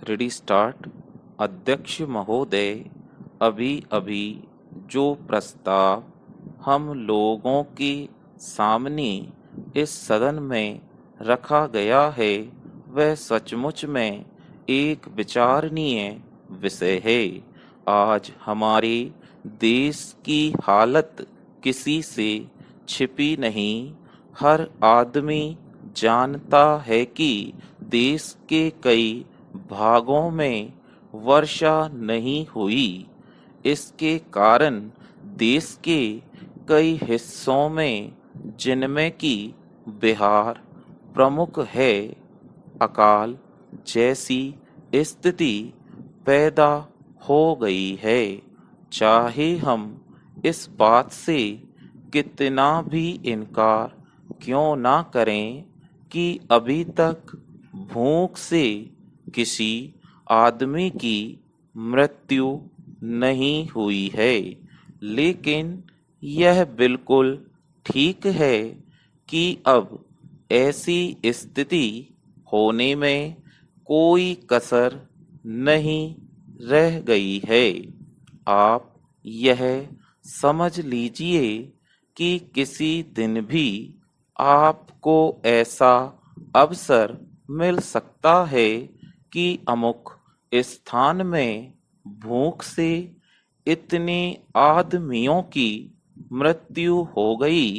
Ready start. अध्यक्ष महोदय, अभी अभी जो प्रस्ताव हम लोगों के सामने इस सदन में रखा गया है वह सचमुच में एक विचारणीय विषय है। आज हमारे देश की हालत किसी से छिपी नहीं। हर आदमी जानता है कि देश के कई भागों में वर्षा नहीं हुई। इसके कारण देश के कई हिस्सों में, जिनमें कि बिहार प्रमुख है, अकाल जैसी स्थिति पैदा हो गई है। चाहे हम इस बात से कितना भी इनकार क्यों ना करें कि अभी तक भूख से किसी आदमी की मृत्यु नहीं हुई है, लेकिन यह बिल्कुल ठीक है कि अब ऐसी स्थिति होने में कोई कसर नहीं रह गई है। आप यह समझ लीजिए कि किसी दिन भी आपको ऐसा अवसर मिल सकता है कि अमुक स्थान में भूख से इतने आदमियों की मृत्यु हो गई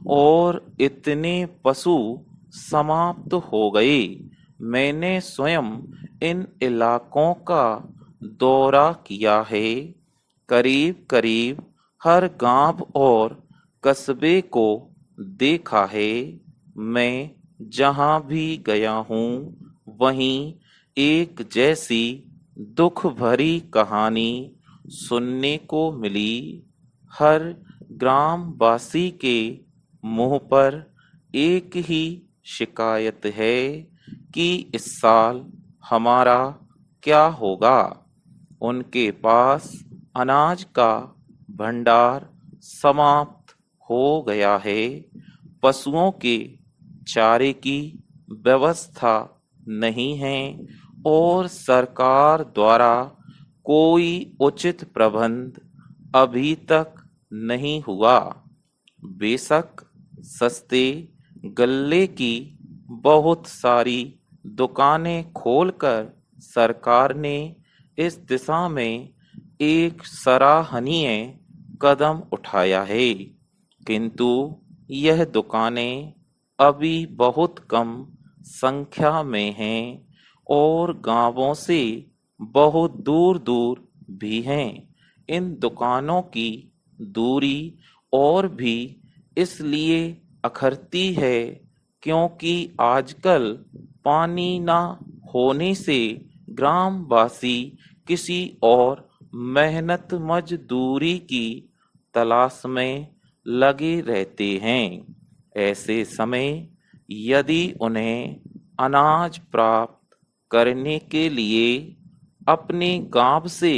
और इतने पशु समाप्त हो गए। मैंने स्वयं इन इलाकों का दौरा किया है। करीब करीब हर गांव और कस्बे को देखा है। मैं जहां भी गया हूं वहीं एक जैसी दुख भरी कहानी सुनने को मिली। हर ग्रामवासी के मुंह पर एक ही शिकायत है कि इस साल हमारा क्या होगा। उनके पास अनाज का भंडार समाप्त हो गया है। पशुओं के चारे की व्यवस्था नहीं है और सरकार द्वारा कोई उचित प्रबंध अभी तक नहीं हुआ। बेशक सस्ते गल्ले की बहुत सारी दुकानें खोलकर सरकार ने इस दिशा में एक सराहनीय कदम उठाया है, किंतु यह दुकानें अभी बहुत कम संख्या में हैं और गांवों से बहुत दूर दूर भी हैं। इन दुकानों की दूरी और भी इसलिए अखरती है क्योंकि आजकल पानी ना होने से ग्रामवासी किसी और मेहनत मजदूरी की तलाश में लगे रहते हैं। ऐसे समय यदि उन्हें अनाज प्राप्त करने के लिए अपने गांव से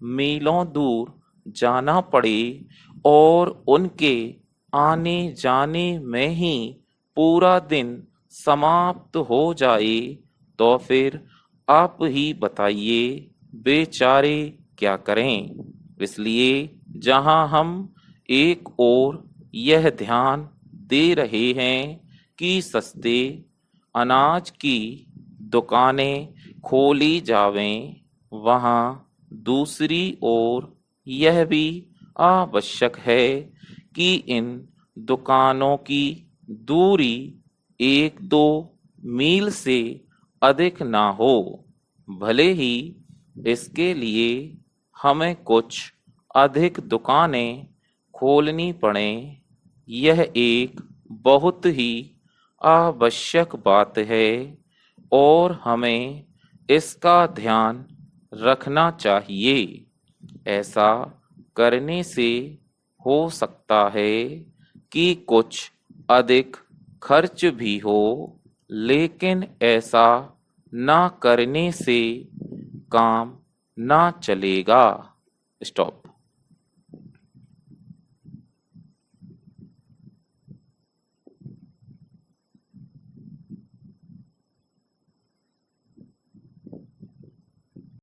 मीलों दूर जाना पड़े और उनके आने जाने में ही पूरा दिन समाप्त हो जाए, तो फिर आप ही बताइए बेचारे क्या करें। इसलिए जहां हम एक ओर यह ध्यान दे रहे हैं कि सस्ते अनाज की दुकानें खोली जावें, वहां दूसरी ओर यह भी आवश्यक है कि इन दुकानों की दूरी 1-2 मील से अधिक ना हो। भले ही इसके लिए हमें कुछ अधिक दुकानें खोलनी पड़ें, यह एक बहुत ही आवश्यक बात है और हमें इसका ध्यान रखना चाहिए। ऐसा करने से हो सकता है कि कुछ अधिक खर्च भी हो, लेकिन ऐसा ना करने से काम ना चलेगा। स्टॉप।